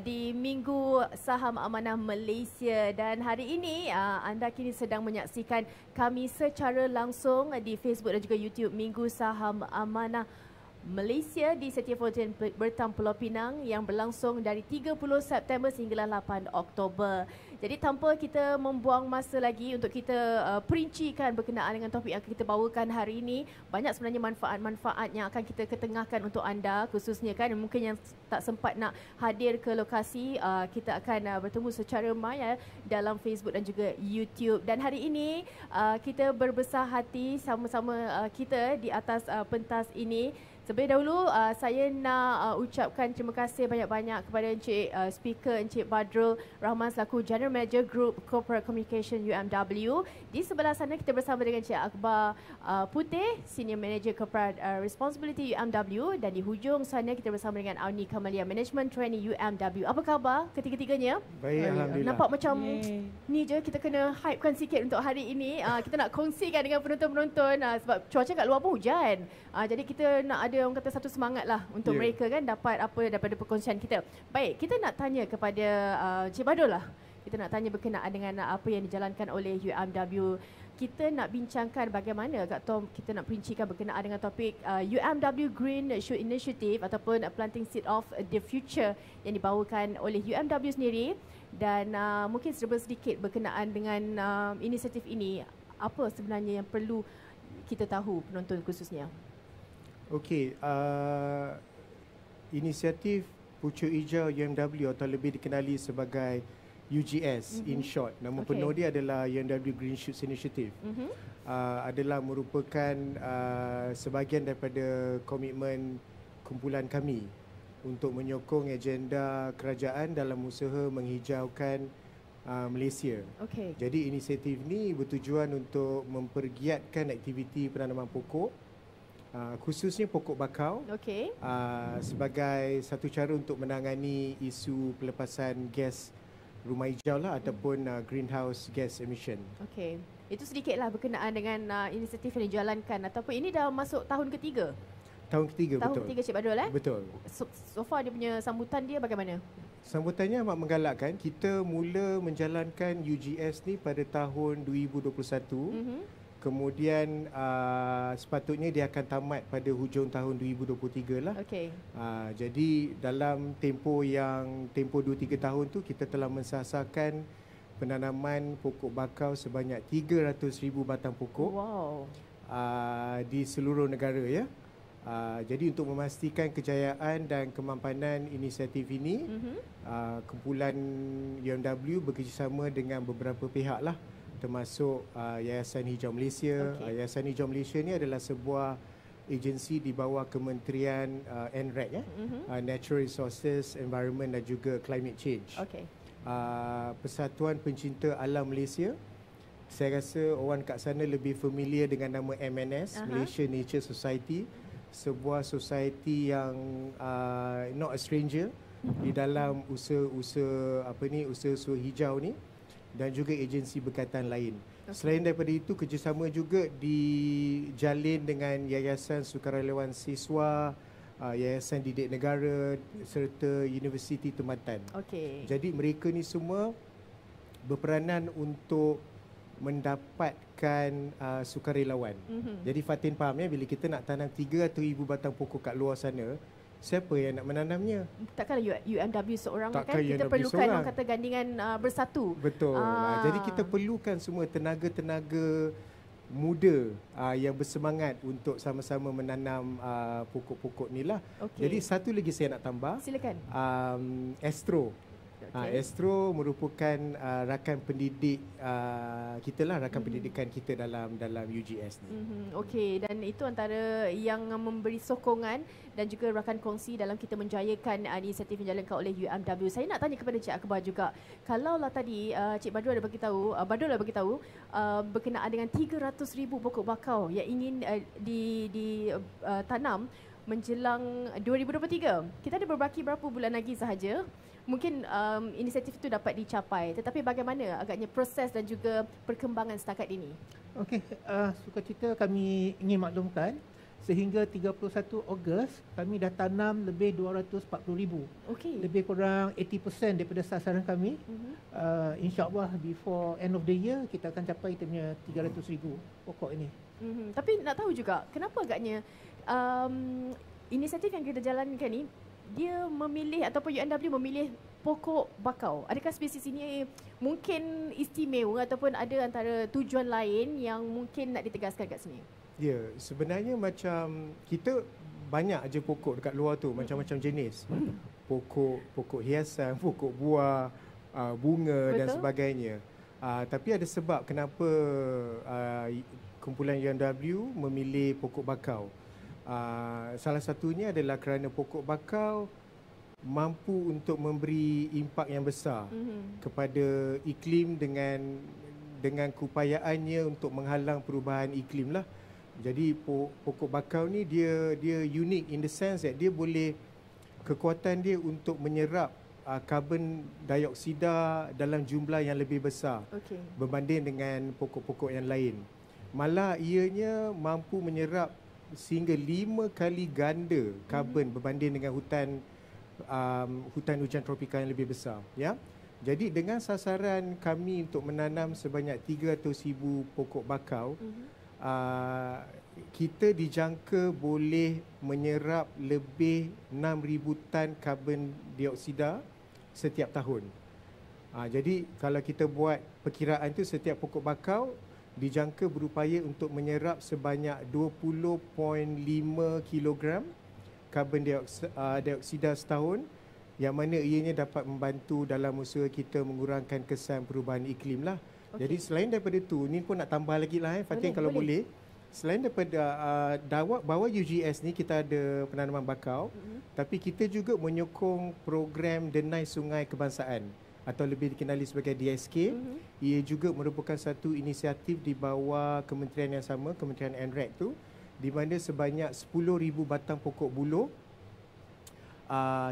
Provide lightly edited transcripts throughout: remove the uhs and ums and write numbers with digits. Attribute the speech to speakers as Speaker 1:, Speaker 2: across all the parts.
Speaker 1: Di Minggu Saham Amanah Malaysia, dan hari ini anda kini sedang menyaksikan kami secara langsung di Facebook dan juga YouTube Minggu Saham Amanah Malaysia di Setia Fortune Bertam Pulau Pinang yang berlangsung dari 30 September sehinggalah 8 Oktober. Jadi tanpa kita membuang masa lagi untuk kita perincikan berkenaan dengan topik yang kita bawakan hari ini, banyak sebenarnya manfaat-manfaat yang akan kita ketengahkan untuk anda, khususnya kan mungkin yang tak sempat nak hadir ke lokasi, kita akan bertemu secara maya dalam Facebook dan juga YouTube. Dan hari ini kita berbesar hati sama-sama kita di atas pentas ini. Terlebih dahulu, saya nak ucapkan terima kasih banyak-banyak kepada Encik Speaker Encik Badrul Rahman selaku General Manager Group Corporate Communication UMW. Di sebelah sana kita bersama dengan Encik Akbar Putih, Senior Manager Corporate Responsibility UMW, dan di hujung sana kita bersama dengan Auni Kamalia, Management Trainee UMW. Apa khabar ketiga-tiganya?
Speaker 2: Baik, Alhamdulillah.
Speaker 1: Nampak macam ni je, kita kena hypekan sikit untuk hari ini. Kita nak kongsikan dengan penonton-penonton sebab cuaca kat luar pun hujan. Jadi kita nak ada orang kata satu semangat lah untuk mereka kan dapat apa daripada perkongsian kita. Baik, kita nak tanya kepada Cik Badrul lah. Kita nak tanya berkenaan dengan apa yang dijalankan oleh UMW. Kita nak bincangkan bagaimana Kak Tom, kita nak perincikan berkenaan dengan topik UMW Green Shoot Initiative ataupun Planting Seed of the Future yang dibawakan oleh UMW sendiri. Dan mungkin serba sedikit berkenaan dengan inisiatif ini. Apa sebenarnya yang perlu kita tahu, penonton khususnya?
Speaker 2: Okey, inisiatif Pucuk Hijau UMW atau lebih dikenali sebagai UGS in short, nama penuh dia adalah UMW Green Shoots Initiative. Adalah merupakan sebahagian daripada komitmen kumpulan kami untuk menyokong agenda kerajaan dalam usaha menghijaukan Malaysia. Jadi inisiatif ni bertujuan untuk mempergiatkan aktiviti penanaman pokok, khususnya pokok bakau, sebagai satu cara untuk menangani isu pelepasan gas rumah hijau lah ataupun greenhouse gas emission. Itu
Speaker 1: sedikitlah berkenaan dengan inisiatif yang dijalankan, ataupun ini dah masuk tahun ketiga.
Speaker 2: Tahun ketiga, betul.
Speaker 1: Tahun ketiga Cik Badrul
Speaker 2: Betul.
Speaker 1: So far dia punya sambutan dia bagaimana?
Speaker 2: Sambutannya amat menggalakkan. Kita mula menjalankan UGS ni pada tahun 2021. Kemudian sepatutnya dia akan tamat pada hujung tahun 2023 lah. Jadi dalam tempoh 2-3 tahun tu kita telah mensasarkan penanaman pokok bakau sebanyak 300,000 batang pokok di seluruh negara ya. Jadi untuk memastikan kejayaan dan kemampanan inisiatif ini, kumpulan UMW bekerjasama dengan beberapa pihak lah, termasuk Yayasan Hijau Malaysia. Yayasan Hijau Malaysia ni adalah sebuah agensi di bawah Kementerian NREC, Natural Resources, Environment dan juga Climate Change. Persatuan Pencinta Alam Malaysia. Saya rasa orang kat sana lebih familiar dengan nama MNS, Malaysia Nature Society. Sebuah society yang not a stranger di dalam usaha usaha hijau ni, dan juga agensi berkaitan lain. Selain daripada itu, kerjasama juga dijalin dengan Yayasan Sukarelawan Siswa, Yayasan Didik Negara serta Universiti Tempatan. Jadi mereka ni semua berperanan untuk mendapatkan sukarelawan. Jadi Fatin faham ya, bila kita nak tanam 300,000 batang pokok kat luar sana, siapa yang nak menanamnya?
Speaker 1: Takkanlah UMW seorang kan? Kita perlukan orang kata gandingan bersatu.
Speaker 2: Betul. Jadi kita perlukan semua tenaga-tenaga muda yang bersemangat untuk sama-sama menanam pokok-pokok ni lah. Jadi satu lagi saya nak tambah.
Speaker 1: Silakan.
Speaker 2: Astro. Astro merupakan rakan pendidik kita lah, rakan pendidikan kita dalam UGS ni.
Speaker 1: Dan itu antara yang memberi sokongan dan juga rakan kongsi dalam kita menjayakan inisiatif yang dijalankan oleh UMW. Saya nak tanya kepada Cik Akbar juga. Kalaulah tadi Cik Badrul ada bagi tahu berkenaan dengan 300,000 pokok bakau yang ingin ditanam menjelang 2023. Kita ada berapa bulan lagi sahaja. Mungkin inisiatif itu dapat dicapai, tetapi bagaimana agaknya proses dan juga perkembangan setakat ini?
Speaker 3: Sukacita kami ingin maklumkan sehingga 31 Ogos kami dah tanam lebih 240,000.
Speaker 1: Okey.
Speaker 3: Lebih kurang 80% daripada sasaran kami. InsyaAllah before end of the year kita akan capai kita punya 300,000 pokok ini.
Speaker 1: Tapi nak tahu juga kenapa agaknya inisiatif yang kita jalankan ni dia memilih ataupun UNW memilih pokok bakau. Adakah spesies ini mungkin istimewa ataupun ada antara tujuan lain yang mungkin nak ditegaskan kat sini?
Speaker 2: Ya, sebenarnya macam kita banyak aja pokok dekat luar tu, macam-macam jenis. Pokok hiasan, pokok buah, bunga dan sebagainya. Tapi ada sebab kenapa kumpulan UNW memilih pokok bakau. Salah satunya adalah kerana pokok bakau mampu untuk memberi impak yang besar kepada iklim dengan keupayaannya untuk menghalang perubahan iklim lah. Jadi pokok bakau ni dia unik in the sense that dia boleh, kekuatan dia untuk menyerap karbon dioksida dalam jumlah yang lebih besar berbanding dengan pokok-pokok yang lain. Malah ianya mampu menyerap sehingga 5 kali ganda karbon berbanding dengan hutan hujan tropika yang lebih besar, ya. Jadi dengan sasaran kami untuk menanam sebanyak 300,000 pokok bakau, kita dijangka boleh menyerap lebih 6,000 tan karbon dioksida setiap tahun. Jadi kalau kita buat perkiraan tu, setiap pokok bakau dijangka berupaya untuk menyerap sebanyak 20.5 kilogram karbon dioksida setahun, yang mana ianya dapat membantu dalam usaha kita mengurangkan kesan perubahan iklim lah. Jadi selain daripada tu, ni pun nak tambah lagi lah Fatin, kalau boleh. Selain daripada bawah UGS ni kita ada penanaman bakau, tapi kita juga menyokong program Denai Sungai Kebangsaan atau lebih dikenali sebagai DSK. Ia juga merupakan satu inisiatif di bawah kementerian yang sama, Kementerian NREC tu, di mana sebanyak 10,000 batang pokok buluh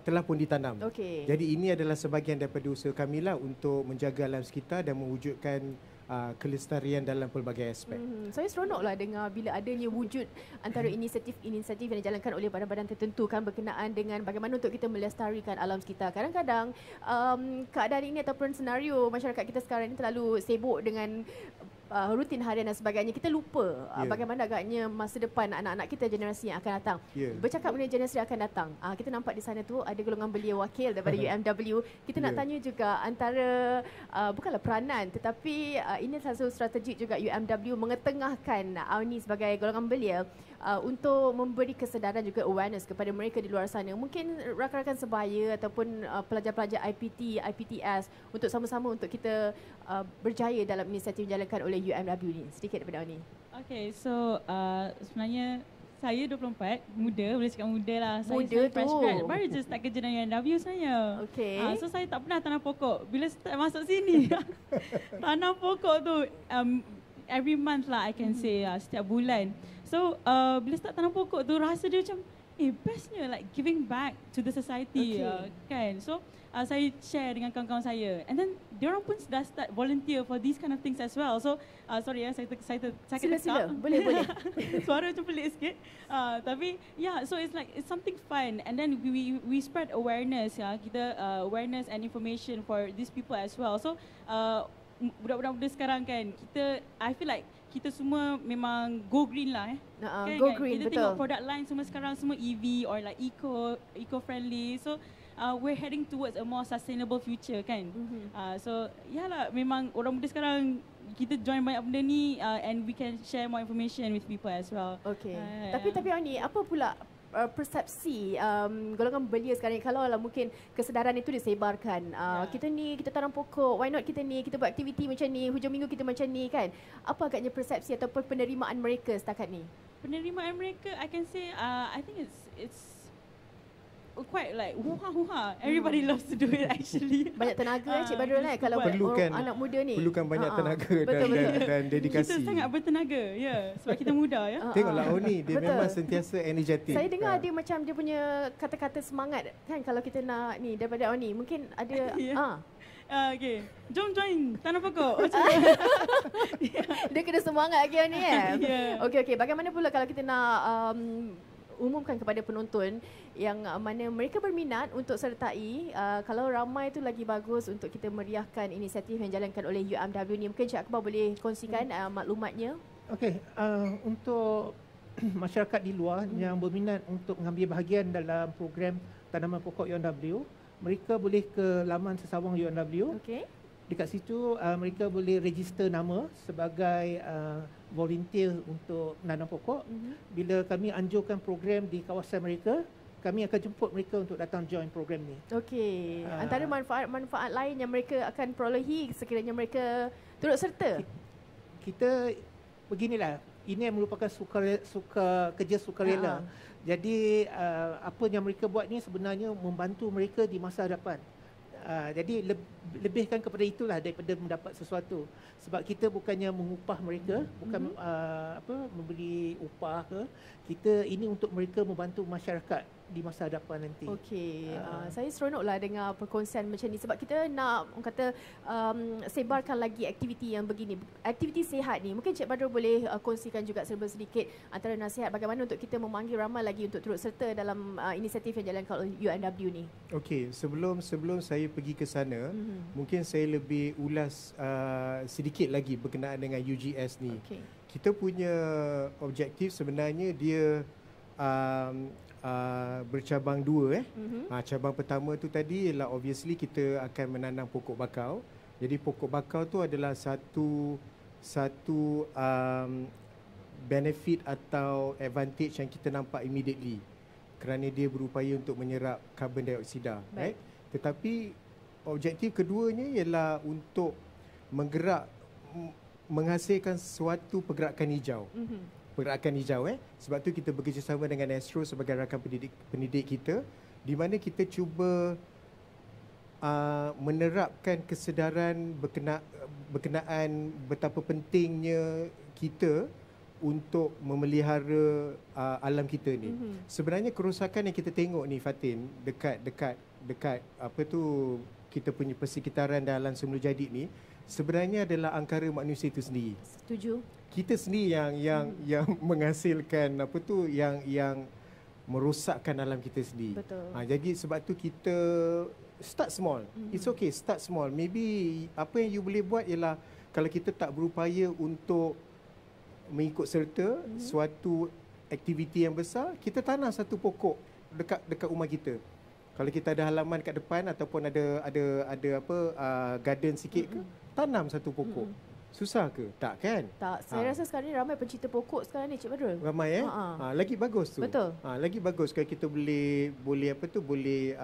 Speaker 2: telah pun ditanam. Jadi ini adalah sebahagian daripada usaha kami lah untuk menjaga alam sekitar dan mewujudkan kelestarian dalam pelbagai aspek.
Speaker 1: Saya seronoklah dengar bila adanya wujud antara inisiatif-inisiatif yang dijalankan oleh badan-badan tertentu kan berkenaan dengan bagaimana untuk kita melestarikan alam sekitar. Kadang-kadang keadaan ini ataupun senario masyarakat kita sekarang ini terlalu sibuk dengan rutin harian dan sebagainya. Kita lupa bagaimana agaknya masa depan anak-anak kita, generasi yang akan datang. Bercakap mengenai generasi yang akan datang, kita nampak di sana tu ada golongan belia wakil daripada UMW. Kita nak tanya juga antara bukanlah peranan, tetapi ini salah satu strategi juga UMW mengetengahkan AUNI sebagai golongan belia untuk memberi kesedaran juga awareness kepada mereka di luar sana. Mungkin rakan-rakan sebaya ataupun pelajar-pelajar IPT, IPTS untuk sama-sama untuk kita berjaya dalam inisiatif dijalankan oleh UMW ni. Sedikit daripada AUNI. Okay, so sebenarnya saya 24, muda, boleh cakap muda lah. Saya fresh grad, baru je start kerja dengan UMW sebenarnya. So saya tak pernah tanam pokok. Bila start masuk sini, tanam pokok tu every month lah I can say, setiap bulan. So bila start tanam pokok tu rasa dia macam bestnya, like giving back to the society, kan. So saya share dengan kawan-kawan saya, and then diorang pun dah start volunteer for these kind of things as well. So sorry ya, saya sila boleh
Speaker 3: suara macam pelik sikit, tapi so it's like it's something fun, and then we spread awareness, kita awareness and information for these people as well. So budak-budak muda sekarang kan, I feel like kita semua memang go green lah
Speaker 1: go green,
Speaker 3: kita tengok product line semua sekarang semua EV or like eco-friendly. So we're heading towards a more sustainable future kan. So lah, memang orang muda sekarang kita join banyak benda ni, and we can share more information with people as well. Tapi AUNI, apa pula persepsi golongan belia sekarang ni, kalau lah mungkin kesedaran itu disebarkan, kita tanam pokok, why not kita buat aktiviti macam ni, hujung minggu kita macam ni kan. Apa agaknya persepsi ataupun penerimaan mereka setakat ni? Penerimaan mereka, I can say I think it's quite like huha. Everybody loves to do it actually. Banyak tenaga Cik Badrul kalau anak muda ni.
Speaker 2: Perlukan banyak tenaga dan dedikasi.
Speaker 3: Kita sangat bertenaga, sebab kita muda
Speaker 2: Tengoklah ni, dia memang sentiasa energetik.
Speaker 1: Saya dengar dia macam dia punya kata-kata semangat kan kalau kita nak ni daripada Oni. Mungkin ada
Speaker 3: Okay, jom join tanam pokok.
Speaker 1: Dia kena semangat lagi ni
Speaker 3: Yeah.
Speaker 1: Okey, bagaimana pula kalau kita nak umumkan kepada penonton yang mana mereka berminat untuk sertai, kalau ramai tu lagi bagus untuk kita meriahkan inisiatif yang dijalankan oleh UMW ni. Mungkin Cik Akbar boleh kongsikan maklumatnya.
Speaker 4: Okey, untuk masyarakat di luar yang berminat untuk mengambil bahagian dalam program tanaman pokok UMW, mereka boleh ke laman sesawang UMW.
Speaker 1: Okey.
Speaker 4: Dekat situ mereka boleh register nama sebagai volunteer untuk menanam pokok. Bila kami anjurkan program di kawasan mereka, kami akan jemput mereka untuk datang join program ni.
Speaker 1: Okey. Antara manfaat-manfaat lain yang mereka akan perolehi sekiranya mereka turut serta.
Speaker 4: Kita beginilah, ini merupakan kerja sukarela. Jadi apa yang mereka buat ni sebenarnya membantu mereka di masa hadapan. Jadi lebihkan kepada itulah daripada mendapat sesuatu. Sebab kita bukannya mengupah mereka, bukan memberi upah ke. Kita ini untuk mereka membantu masyarakat di masa hadapan nanti.
Speaker 1: Okey, saya seronoklah dengar perkongsian macam ni sebab kita nak kata sebarkan lagi aktiviti yang begini, aktiviti sihat ni. Mungkin Cik Badrul boleh kongsikan juga serba sedikit antara nasihat bagaimana untuk kita memanggil ramai lagi untuk turut serta dalam inisiatif yang dijalankan oleh UMW ni.
Speaker 2: Okey, sebelum saya pergi ke sana, mungkin saya lebih ulas sedikit lagi berkenaan dengan UGS ni.
Speaker 1: Okay.
Speaker 2: Kita punya objektif sebenarnya dia bercabang dua. Cabang pertama tu tadi ialah obviously kita akan menanam pokok bakau. Jadi pokok bakau tu adalah satu benefit atau advantage yang kita nampak immediately kerana dia berupaya untuk menyerap karbon dioksida, right? Tetapi objektif keduanya ialah untuk menghasilkan suatu pergerakan hijau. Pergerakan hijau. Sebab tu kita bekerjasama dengan Astro sebagai rakan pendidik kita, di mana kita cuba menerapkan kesedaran berkenaan betapa pentingnya kita untuk memelihara alam kita ni. Sebenarnya kerosakan yang kita tengok ni Fatin dekat apa tu kita punya persekitaran dan alam semula jadi ni sebenarnya adalah angkara manusia itu sendiri.
Speaker 1: Setuju.
Speaker 2: Kita sendiri yang menghasilkan apa tu yang merosakkan alam kita sendiri.
Speaker 1: Betul.
Speaker 2: Jadi sebab tu kita start small. It's okay, start small. Maybe apa yang you boleh buat ialah kalau kita tak berupaya untuk mengikut serta suatu aktiviti yang besar, kita tanam satu pokok dekat rumah kita. Kalau kita ada halaman kat depan ataupun ada garden sikit ke, tanam satu pokok. Susah ke? Tak kan?
Speaker 1: Tak. Saya rasa sekarang ni ramai pencinta pokok sekarang ni, Cik Badrul.
Speaker 2: Ramai lagi bagus tu.
Speaker 1: Betul.
Speaker 2: Lagi bagus kalau kita boleh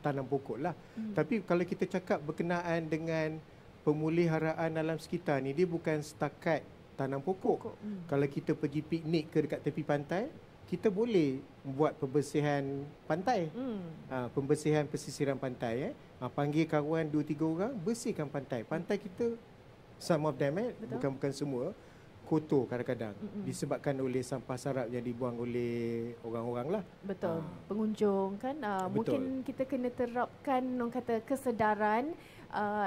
Speaker 2: tanam pokok lah. Tapi kalau kita cakap berkenaan dengan pemuliharaan alam sekitar ni, dia bukan setakat tanam pokok. Kalau kita pergi piknik ke dekat tepi pantai, kita boleh buat pembersihan pantai. Pembersihan pesisiran pantai. Panggil kawan 2-3 orang, bersihkan pantai. Pantai kita, some of them bukan semua, kotor kadang-kadang. Disebabkan oleh sampah sarap yang dibuang oleh orang-orang lah.
Speaker 1: Betul. Pengunjung kan. Mungkin kita kena terapkan orang kata kesedaran.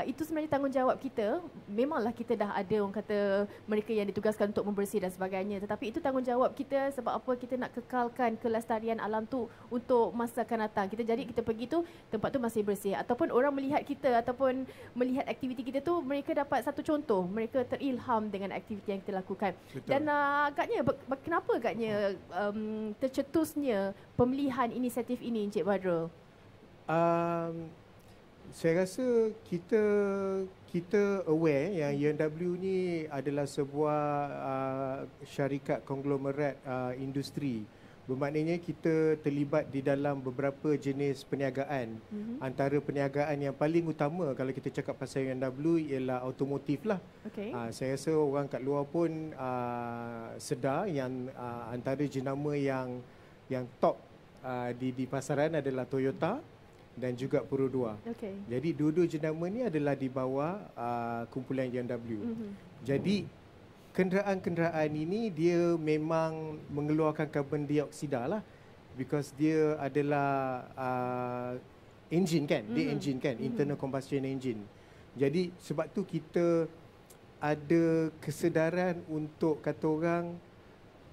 Speaker 1: Itu sebenarnya tanggungjawab kita. Memanglah kita dah ada orang kata mereka yang ditugaskan untuk membersih dan sebagainya, tetapi itu tanggungjawab kita. Sebab apa? Kita nak kekalkan kelestarian alam tu untuk masa akan datang. Kita pergi tu, tempat tu masih bersih, ataupun orang melihat kita ataupun melihat aktiviti kita tu, mereka dapat satu contoh, mereka terilham dengan aktiviti yang kita lakukan. Betul. Dan agaknya kenapa agaknya tercetusnya pemilihan inisiatif ini, Encik Badrul?
Speaker 2: Saya rasa kita aware yang UMW ni adalah sebuah syarikat konglomerat industri. Bermaknanya kita terlibat di dalam beberapa jenis perniagaan. Antara perniagaan yang paling utama kalau kita cakap pasal UMW ialah automotif lah.
Speaker 1: Okay.
Speaker 2: Saya rasa orang kat luar pun sedar yang antara jenama yang top di pasaran adalah Toyota dan juga Perodua. Okay. Jadi dua-dua jenama ni adalah di bawah kumpulan UMW. Jadi kenderaan-kenderaan ini dia memang mengeluarkan karbon dioksida lah, because dia adalah engine kan, dia engine kan, internal combustion engine. Jadi sebab tu kita ada kesedaran untuk kata orang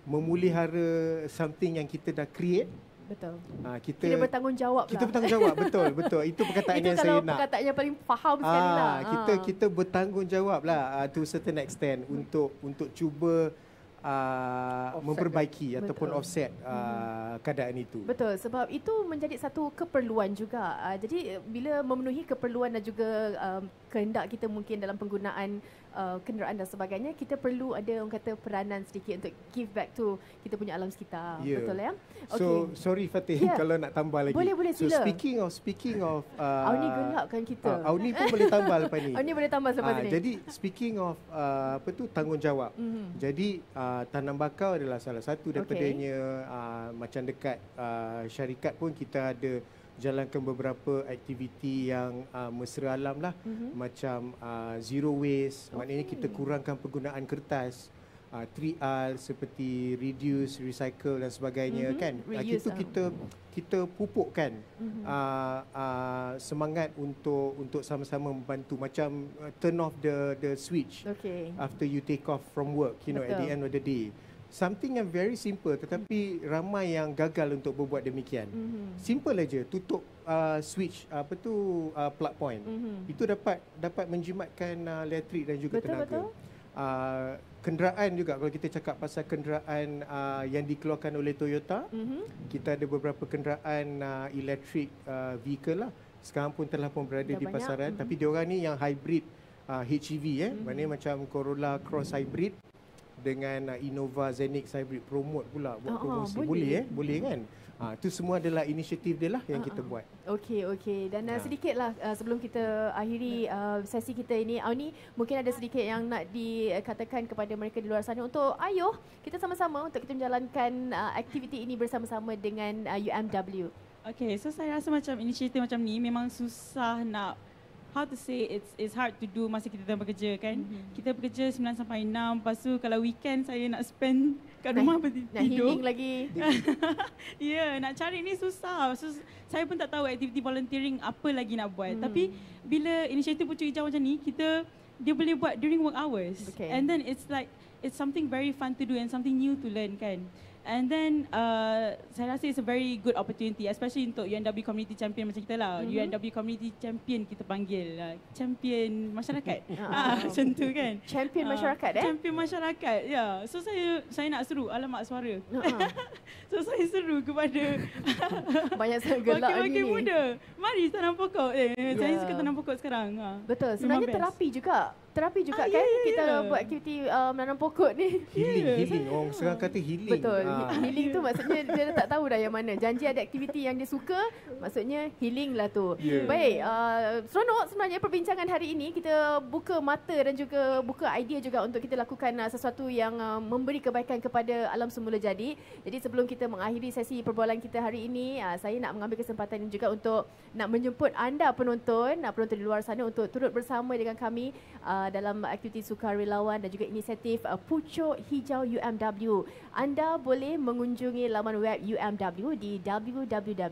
Speaker 2: memulihara something yang kita dah create.
Speaker 1: Betul.
Speaker 2: Kita
Speaker 1: bertanggungjawab lah.
Speaker 2: Kita bertanggungjawab, betul. Itu perkataan yang saya nak.
Speaker 1: Itu kalau perkataan yang paling faham sekali lah.
Speaker 2: Kita bertanggungjawab lah to a certain extent untuk cuba memperbaiki ataupun offset keadaan itu.
Speaker 1: Betul, sebab itu menjadi satu keperluan juga. Jadi bila memenuhi keperluan dan juga kehendak kita mungkin dalam penggunaan kenderaan dan sebagainya, kita perlu ada orang kata peranan sedikit untuk give back to kita punya alam sekitar. Betul ya?
Speaker 2: Okay. So sorry Fatih kalau nak tambah lagi.
Speaker 1: Boleh sila.
Speaker 2: So speaking of
Speaker 1: Auni gelakkan kita.
Speaker 2: Auni pun boleh tambah lepas ni.
Speaker 1: Auni boleh tambah selepas ni.
Speaker 2: Jadi speaking of tanggungjawab. Jadi tanam bakau adalah salah satu daripadanya. Macam dekat syarikat pun kita ada jalankan beberapa aktiviti yang mesra alam lah. Macam zero waste, maknanya kita kurangkan penggunaan kertas, 3R seperti reduce, recycle dan sebagainya kan. Itu kita pupukkan semangat untuk sama-sama membantu, macam turn off the switch after you take off from work, at the end of the day. Something yang very simple tetapi ramai yang gagal untuk berbuat demikian. Simple aja, tutup switch plug point. Itu dapat menjimatkan elektrik dan juga tenaga. Kenderaan juga, kalau kita cakap pasal kenderaan yang dikeluarkan oleh Toyota, kita ada beberapa kenderaan electric vehicle lah. Sekarang pun telah pun berada di pasaran, tapi diorang ni yang hybrid HEV maknanya macam Corolla Cross Hybrid dengan Innova Zenix Hybrid Promote pula buat promosi. Boleh kan? Itu semua adalah inisiatif dia lah yang kita buat.
Speaker 1: Okey. Dan sedikitlah sebelum kita akhiri sesi kita ini, Auni mungkin ada sedikit yang nak dikatakan kepada mereka di luar sana untuk ayuh kita sama-sama untuk kita menjalankan aktiviti ini bersama-sama dengan UMW.
Speaker 3: Okay, so saya rasa macam inisiatif macam ni memang susah nak, how to say, it's hard to do masa kita tengah bekerja kan. Kita bekerja 9 sampai 6, lepas tu kalau weekend saya nak spend kat rumah tidur.
Speaker 1: Nak healing lagi.
Speaker 3: Nak cari ni susah. So, saya pun tak tahu aktiviti volunteering apa lagi nak buat. Tapi bila inisiatif Pucuk Hijau macam ni, dia boleh buat during work hours. And then it's something very fun to do and something new to learn kan. And then saya rasa it's a very good opportunity, especially untuk UNW Community Champion macam kita lah. UNW Community Champion kita panggil champion masyarakat. Macam tu kan.
Speaker 1: Champion masyarakat
Speaker 3: Champion masyarakat. Ya. So saya nak seru alamak suara. So saya seru kepada
Speaker 1: banyak sangat gelak ni.
Speaker 3: Wakil-wakil muda. Mari tanam pokok. Saya suka tanam pokok sekarang.
Speaker 1: Betul. Sebenarnya terapi juga kan kita buat aktiviti menanam pokok ni.
Speaker 2: Healing. Orang sekarang kata healing.
Speaker 1: Betul. Healing tu maksudnya dia tak tahu dah yang mana. Janji ada aktiviti yang dia suka, maksudnya healing lah tu. Baik, seronok sebenarnya perbincangan hari ini. Kita buka mata dan juga buka idea juga untuk kita lakukan sesuatu yang memberi kebaikan kepada alam semula jadi. Jadi sebelum kita mengakhiri sesi perbualan kita hari ini, saya nak mengambil kesempatan ini juga untuk nak menjemput anda penonton di luar sana untuk turut bersama dengan kami dalam aktiviti sukarelawan dan juga inisiatif Pucuk Hijau UMW. Anda boleh mengunjungi laman web UMW di www.umw.com.my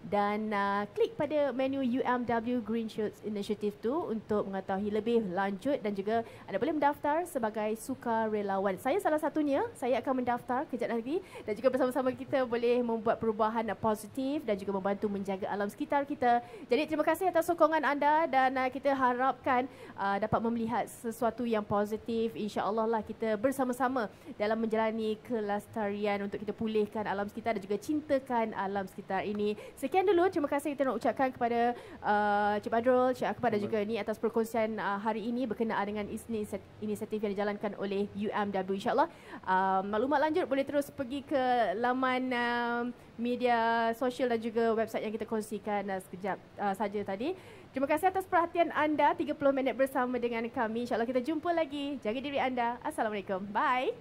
Speaker 1: dan klik pada menu UMW Green Shoots Initiative tu untuk mengetahui lebih lanjut dan juga anda boleh mendaftar sebagai sukarelawan. Saya salah satunya, saya akan mendaftar kejap lagi dan juga bersama-sama kita boleh membuat perubahan positif dan juga membantu menjaga alam sekitar kita. Jadi terima kasih atas sokongan anda dan kita harapkan dapat melihat sesuatu yang positif. InsyaAllah lah kita bersama-sama dalam menjalani kelestarian untuk kita pulihkan alam sekitar dan juga cintakan alam sekitar ini. Sekian dulu, terima kasih kita nak ucapkan kepada Cik Badrul, Cik Akbar dan juga ni atas perkongsian hari ini berkenaan dengan inisiatif yang dijalankan oleh UMW. InsyaAllah maklumat lanjut boleh terus pergi ke laman media sosial dan juga website yang kita kongsikan sekejap saja tadi. Terima kasih atas perhatian anda, 30 minit bersama dengan kami. InsyaAllah kita jumpa lagi. Jaga diri anda. Assalamualaikum. Bye.